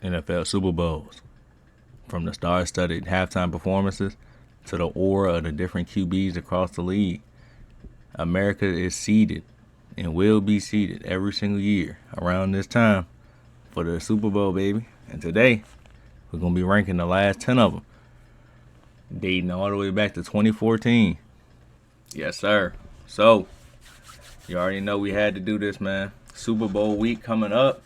NFL Super Bowls, from the star-studded halftime performances to the aura of the different QBs across the league. America is seeded and will be seeded every single year around this time for the Super Bowl, baby. And today, we're going to be ranking the last 10 of them, dating all the way back to 2014. Yes, sir. So, you already know we had to do this, man. Super Bowl week coming up.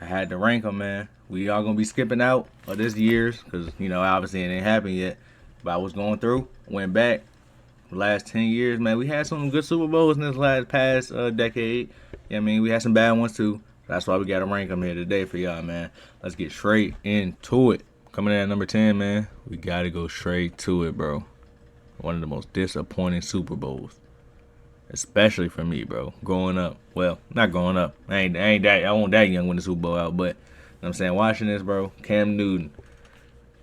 I had to rank them, man. We are going to be skipping out of this year's because, obviously it ain't happened yet. But I was going through, went back. The last 10 years, man, we had some good Super Bowls in this past decade. We had some bad ones too. That's why we got to rank them here today for y'all, man. Let's get straight into it. Coming in at number 10, man, we got to go straight to it, bro. One of the most disappointing Super Bowls. Especially for me, bro. Growing up. Well, not growing up. I wasn't that young when the Super Bowl out, but, you know what I'm saying, watching this, bro, Cam Newton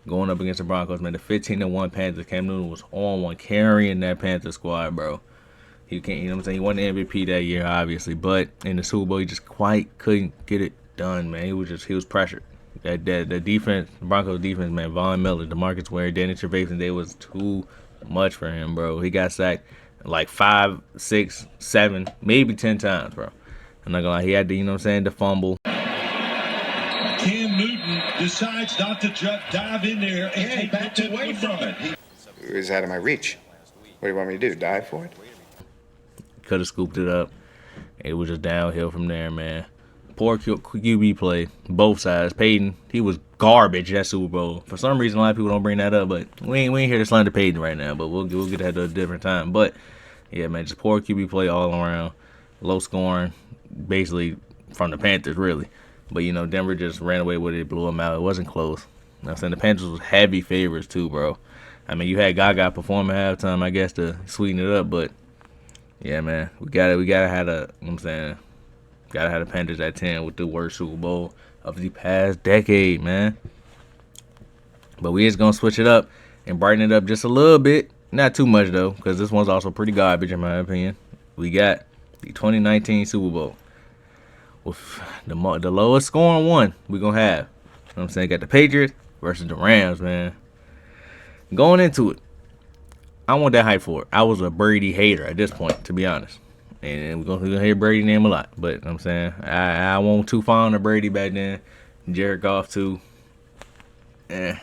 going up against the Broncos, man. The 15-1 Panthers. Cam Newton was on one, carrying that Panther squad, bro. He can't, you know what I'm saying? He won the MVP that year, obviously, but in the Super Bowl, he just quite couldn't get it done, man. He was pressured. The defense, the Broncos defense, man. Von Miller, DeMarcus Ware, Danny Trevathan, they was too much for him, bro. He got sacked like 5, 6, 7, maybe 10 times, bro. I'm not gonna lie, he had to, the fumble. Cam Newton decides not to dive in there and back away from it. It was out of my reach. What do you want me to do, dive for it? Could have scooped it up. It was just downhill from there, man. Poor QB play, both sides. Peyton, he was garbage that Super Bowl. For some reason, a lot of people don't bring that up, but we ain't here to slander Peyton right now, but we'll get that at a different time. But, yeah, man, just poor QB play all around. Low scoring, basically, from the Panthers, really. But, Denver just ran away with it, blew them out. It wasn't close. I'm saying the Panthers was heavy favorites, too, bro. You had Gaga perform at halftime, I guess, to sweeten it up, but, yeah, man, we gotta have gotta have the Panthers at 10 with the worst Super Bowl of the past decade, man. But we just gonna switch it up and brighten it up just a little bit. Not too much, though, because this one's also pretty garbage, in my opinion. We got the 2019 Super Bowl. With the lowest scoring one we're going to have. You know what I'm saying? Got the Patriots versus the Rams, man. Going into it, I want that hype for it. I was a Brady hater at this point, to be honest. And we're going to hear Brady name a lot. But, you know what I'm saying, I wasn't too fond of Brady back then. Jared Goff, too. I'm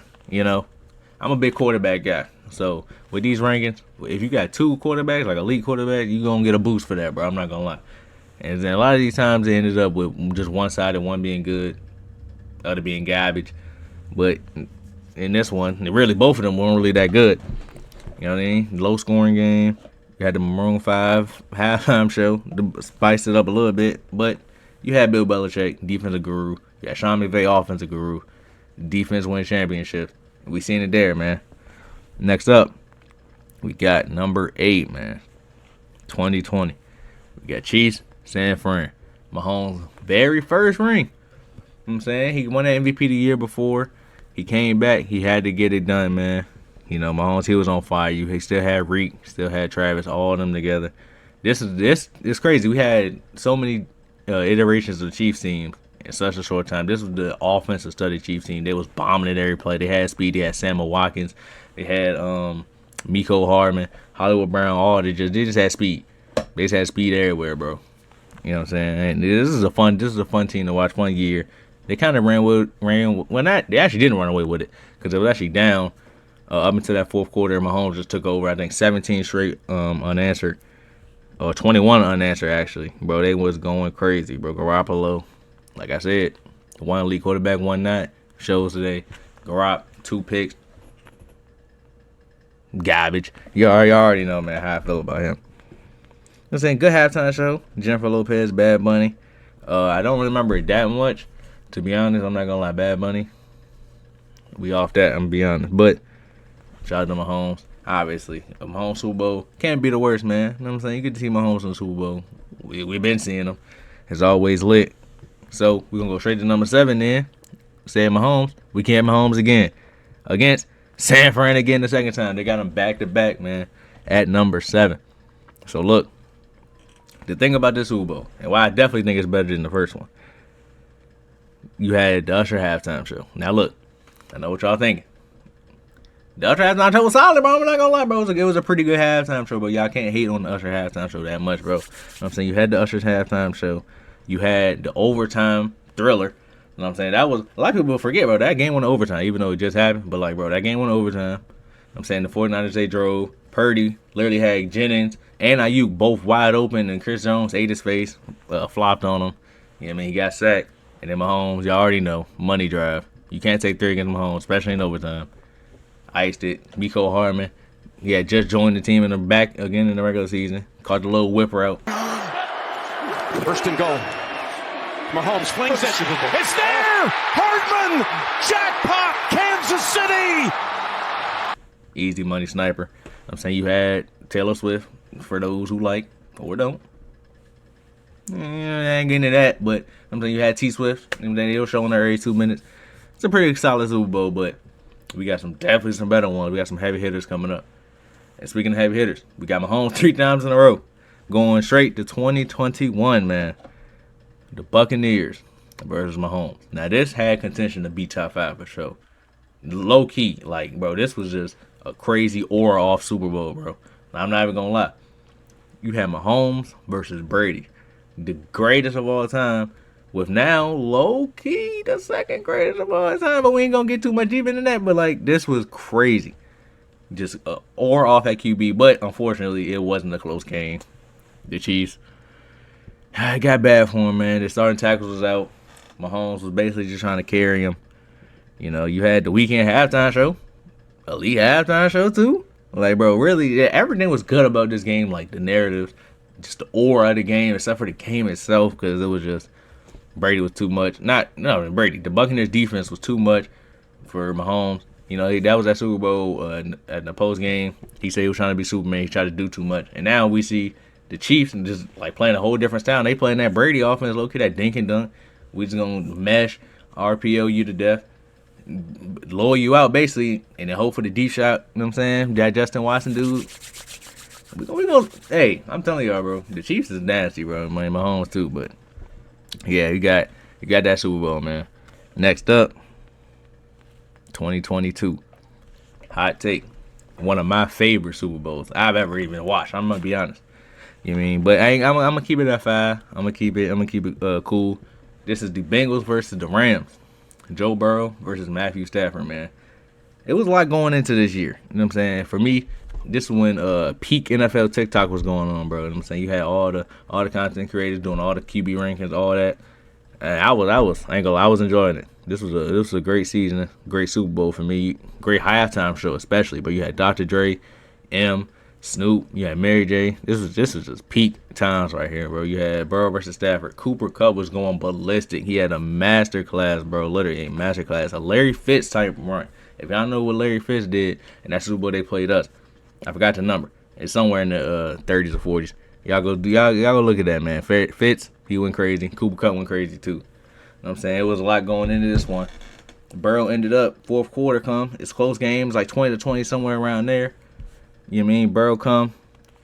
a big quarterback guy. So, with these rankings, if you got two quarterbacks, like elite quarterback, you're going to get a boost for that, bro. I'm not going to lie. And then a lot of these times they ended up with just one side and one being good, other being garbage. But in this one, really both of them weren't really that good. You know what I mean? Low scoring game. You had the Maroon 5 halftime show to spice it up a little bit. But you had Bill Belichick, defensive guru. You had Sean McVay, offensive guru. Defense win championships. We seen it there, man. Next up, we got number 8, man. 2020. We got Chiefs. San Fran. Mahomes' very first ring. You know what I'm saying? He won that MVP the year before. He came back. He had to get it done, man. Mahomes, he was on fire. He still had Reek, still had Travis, all of them together. This is crazy. We had so many iterations of the Chiefs team in such a short time. This was the offensive study Chiefs team. They was bombing at every play. They had speed. They had Samuel Watkins. They had Miko Hardman, Hollywood Brown. They just had speed. They just had speed everywhere, bro. You know what I'm saying? And this is a fun team to watch, fun year. They kind of they actually didn't run away with it because it was actually down up until that fourth quarter. Mahomes just took over, I think, 17 straight unanswered, or 21 unanswered, actually. Bro, they was going crazy, bro. Garoppolo, like I said, one elite quarterback, one not. Shows today. Garoppolo, 2 picks. Garbage. You already know, man, how I feel about him. I'm saying good halftime show. Jennifer Lopez, Bad Bunny. I don't remember it that much. To be honest, I'm not going to lie. Bad Bunny. We off that, I'm going to be honest. But shout out to Mahomes. Obviously, a Mahomes Super Bowl can't be the worst, man. You know what I'm saying? You get to see Mahomes in the Super Bowl. We've been seeing him. It's always lit. So we're going to go straight to number 7 then. Said Mahomes. We can't Mahomes again. Against San Fran again the second time. They got him back-to-back, man, at number 7. So look. The thing about this Super Bowl, and why I definitely think it's better than the first one, you had the Usher halftime show. Now look, I know what y'all thinking. The Usher halftime show was solid, bro. I'm not gonna lie, bro. It was a pretty good halftime show, but y'all can't hate on the Usher halftime show that much, bro. You know what I'm saying? You had the Usher's halftime show. You had the overtime thriller. You know what I'm saying? That was, a lot of people forget, bro. That game went to overtime, even though it just happened. But, like, bro, that game went to overtime. You know what I'm saying? The 49ers, they drove. Purdy literally had Jennings and Ayuk both wide open, and Chris Jones ate his face, flopped on him. You know what I mean? He got sacked. And then Mahomes, y'all already know, money drive. You can't take 3 against Mahomes, especially in overtime. Iced it. Miko Hardman, he had just joined the team in the back again in the regular season. Caught the little whip route. First and goal. Mahomes flings it. It's there! Hardman! Jackpot! Kansas City! Easy money sniper. I'm saying you had Taylor Swift for those who like or don't. I ain't getting into that, but I'm saying you had T Swift. And then they were showing her every 2 minutes. It's a pretty solid Super Bowl, but we got definitely some better ones. We got some heavy hitters coming up. And speaking of heavy hitters, we got Mahomes 3 times in a row. Going straight to 2021, man. The Buccaneers versus Mahomes. Now, this had contention to be top 5 for sure. Low key, like, bro, this was just a crazy aura off Super Bowl, bro. I'm not even gonna lie. You had Mahomes versus Brady, the greatest of all time, with now low key the second greatest of all time. But we ain't gonna get too much deeper than that. But like, this was crazy, just aura off at QB. But unfortunately, it wasn't a close game. The Chiefs, it got bad for him, man. The starting tackles was out. Mahomes was basically just trying to carry him. You know, you had the weekend halftime show, elite halftime show too. Like, bro, really, everything was good about this game. Like the narrative, just the aura of the game, except for the game itself, because it was just Brady was too much. Brady. The Buccaneers defense was too much for Mahomes. You know, that was at Super Bowl at the post game. He said he was trying to be Superman. He tried to do too much, and now we see the Chiefs and just like playing a whole different style. They playing that Brady offense, low key, that dink and dunk. We just gonna mesh, RPO you to death, lower you out basically, and then hope for the deep shot. You know what I'm saying? That Justin Watson dude. We gonna. Hey, I'm telling y'all, bro. The Chiefs is nasty, bro. Mahomes too, but yeah, you got that Super Bowl, man. Next up, 2022. Hot take. One of my favorite Super Bowls I've ever even watched. I'm gonna be honest. You know what I mean? But I'm gonna keep it at 5. I'm gonna keep it cool. This is the Bengals versus the Rams. Joe Burrow versus Matthew Stafford, man. It was a lot going into this year. You know what I'm saying? For me, this is when peak NFL TikTok was going on, bro. You know what I'm saying? You had all the content creators doing all the QB rankings, all that. And I was enjoying it. This was a great season, great Super Bowl for me, great halftime show especially. But you had Dr. Dre, Snoop, you had Mary J. This was just peak times right here, bro. You had Burrow versus Stafford. Cooper Kupp was going ballistic. He had a master class, bro. Literally a master class, a Larry Fitz type run. If y'all know what Larry Fitz did in that Super Bowl they played us, I forgot the number. It's somewhere in the 30s or 40s. Y'all go look at that, man. Fitz, he went crazy. Cooper Kupp went crazy too. You know what I'm saying? It was a lot going into this one. Burrow ended up fourth quarter come. It's close games, like 20-20, somewhere around there. You know what I mean? Burrow come.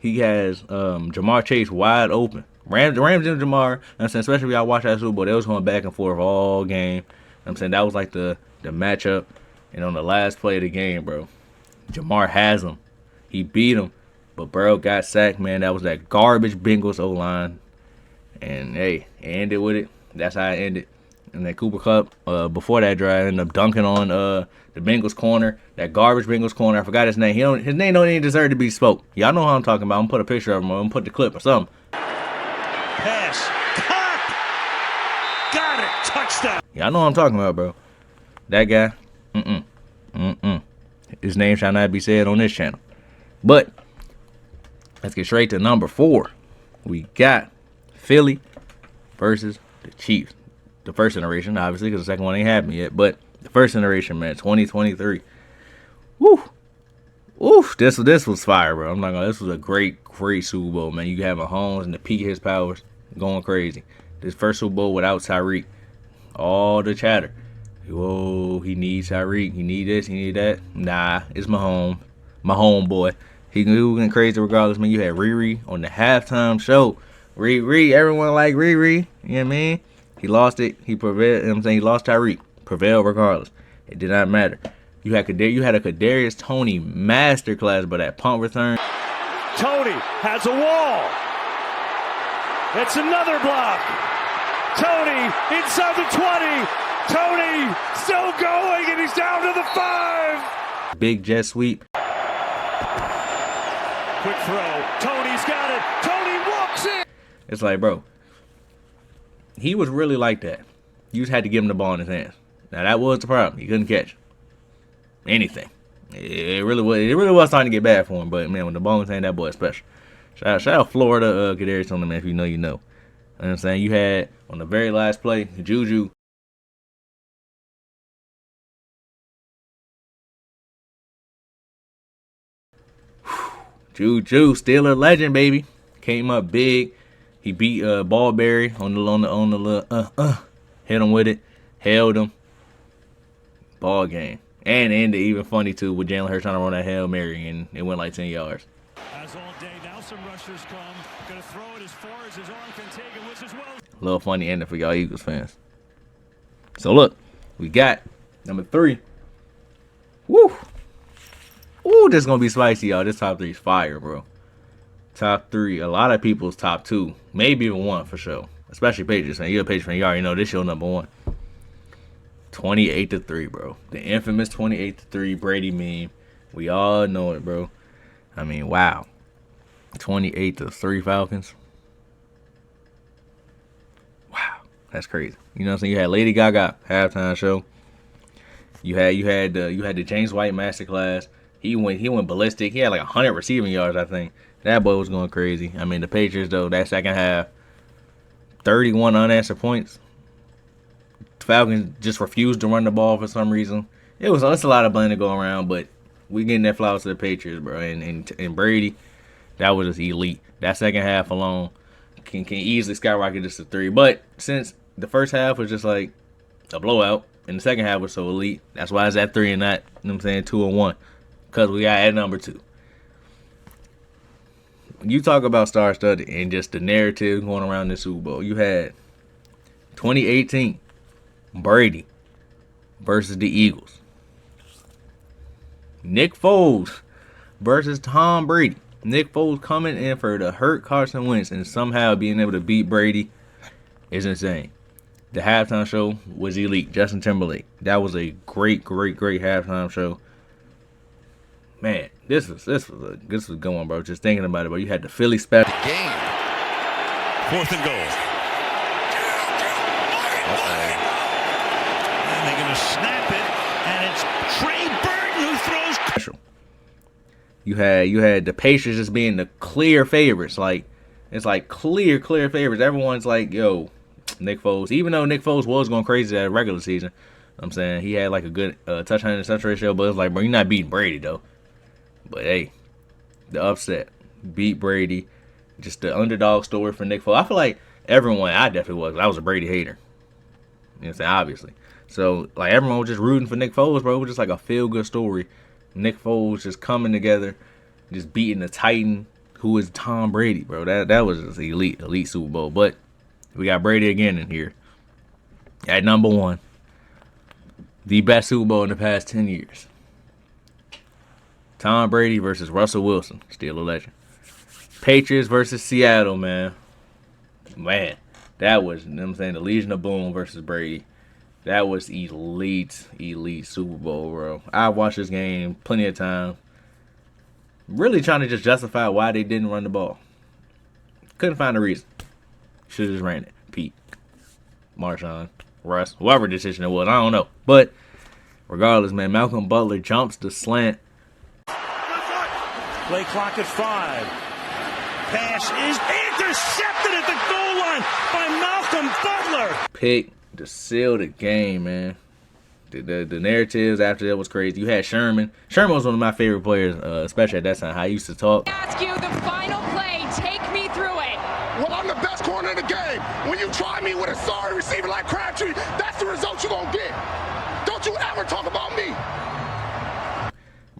He has Jamar Chase wide open. Rams and Jamar, I'm saying, especially if y'all watch that Super Bowl, they was going back and forth all game. I'm saying that was like the matchup. And on the last play of the game, bro, Jamar has him. He beat him. But Burrow got sacked, man. That was that garbage Bengals O-line. And, hey, it ended with it. That's how it ended. And then Cooper Kupp, before that drive, ended up dunking on the Bengals corner, that garbage Bengals corner. I forgot his name. His name don't even deserve to be spoke. Y'all know how I'm talking about. I'm going to put a picture of him. I'm going to put the clip or something. Pass. Caught. Got it. Touchdown. Y'all know what I'm talking about, bro. That guy. His name shall not be said on this channel. But let's get straight to number 4. We got Philly versus the Chiefs. The first generation, obviously, because the second one ain't happened yet. But the first generation, man, 2023. Woo. Oof, this was fire, bro. I'm not gonna. This was a great Super Bowl, man. You have Mahomes and the peak of his powers going crazy. This first Super Bowl without Tyreek. All the chatter. Whoa, he needs Tyreek. He need this. He need that. Nah, it's Mahomes. Mahomes boy. He went crazy regardless, man. You had Riri on the halftime show. Riri, everyone like Riri. You know what I mean? He lost it. He prevailed. You know what I'm saying? He lost Tyreek. Prevailed regardless. It did not matter. You had a Kadarius Toney masterclass, but that punt return. Toney has a wall. It's another block. Toney inside the 20. Toney still going, and he's down to the 5. Big jet sweep. Quick throw. Toney's got it. Toney walks in. It's like, bro, he was really like that. You just had to give him the ball in his hands. Now that was the problem. He couldn't catch anything. It really was starting to get bad for him. But man, when the ball in his hand, that boy is special. Shout out Florida, Kadarius on them, man. If you know, you know. You know what I'm saying? You had on the very last play, Juju. Juju still a legend, baby. Came up big. He beat Ballberry on the little hit him with it, held him. Ball game. And ended even funny too with Jalen Hurts trying to run that Hail Mary and it went like 10 yards. As all day, now some rushers come. Gonna throw it as far as his arm can take it, which is well. Little funny ending for y'all Eagles fans. So look, we got number 3. Woo! Ooh, this is gonna be spicy, y'all. This top 3 is fire, bro. Top 3, a lot of people's top 2, maybe even 1 for sure. Especially Patriots fan. You're a Patriots fan, you already know this your number 1. 28-3, bro. The infamous 28-3 Brady meme. We all know it, bro. I mean, wow. 28-3 Falcons. Wow, that's crazy. You know what I'm saying? You had Lady Gaga halftime show. You had the James White masterclass. He went ballistic. He had like 100 receiving yards, I think. That boy was going crazy. I mean, the Patriots though, that second half, 31 unanswered points. Falcons just refused to run the ball for some reason. It's a lot of blame to go around, but we getting that flowers to the Patriots, bro. And Brady, that was just elite. That second half alone can easily skyrocket this to 3. But since the first half was just like a blowout, and the second half was so elite, that's why it's at 3 and not, you know what I'm saying, 2 and 1. Because we got at number 2. When you talk about star-studded and just the narrative going around this Super Bowl, you had 2018 Brady versus the Eagles. Nick Foles versus Tom Brady. Nick Foles coming in for the hurt Carson Wentz and somehow being able to beat Brady is insane. The halftime show was elite. Justin Timberlake. That was a great halftime show. Man, this was going, bro. Just thinking about it, bro. You had the Philly special. Game. 4th and goal. And they're gonna snap it, and it's Trae Better who throws. You had the Patriots just being the clear favorites. Like it's like clear favorites. Everyone's like, yo, Nick Foles. Even though Nick Foles was going crazy that regular season, I'm saying he had like a good touchdown interception ratio, but it's like, bro, you're not beating Brady though. But hey, the upset beat Brady. Just the underdog story for Nick Foles. I feel like everyone, I definitely was. I was a Brady hater. You know what I'm saying? Obviously. So like everyone was just rooting for Nick Foles, bro. It was just like a feel good story. Nick Foles just coming together, just beating the Titan who is Tom Brady, bro. That was just elite Super Bowl. But we got Brady again in here at number 1. The best Super Bowl in the past 10 years. Tom Brady versus Russell Wilson, still a legend. Patriots versus Seattle, man. Man, that was, you know what I'm saying, the Legion of Boom versus Brady. That was elite Super Bowl, bro. I watched this game plenty of times. Really trying to just justify why they didn't run the ball. Couldn't find a reason. Should have just ran it. Pete, Marshawn, Russ, whoever decision it was, I don't know. But regardless, man, Malcolm Butler jumps the slant. Play clock at 5. Pass is intercepted at the goal line by Malcolm Butler. Pick to seal the game, man. The narratives after that was crazy. You had Sherman. Sherman was one of my favorite players, especially at that time. How he used to talk. Ask you the final play. Take me through it. Well, I'm the best corner in the game. When you try me with a sorry receiver like Crabtree, that's the result you're going to get. Don't you ever talk about me.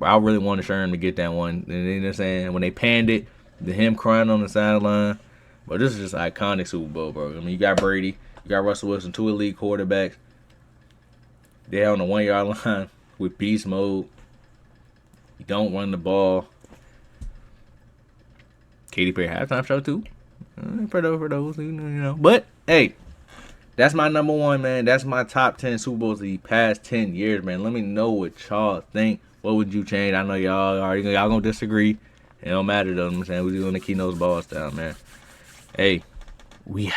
I really wanted Sherman to get that one. And you know what I'm saying? When they panned it, him crying on the sideline. But this is just iconic Super Bowl, bro. I mean, you got Brady. You got Russell Wilson, 2 elite quarterbacks. They're on the 1-yard line with beast mode. You don't run the ball. Katy Perry halftime show too. For those, you know. But hey, that's my number one, man. That's my top 10 Super Bowls of the past 10 years, man. Let me know what y'all think. What would you change? I know y'all gonna disagree. It don't matter though. I'm saying we're just gonna keep those balls down, man. Hey, we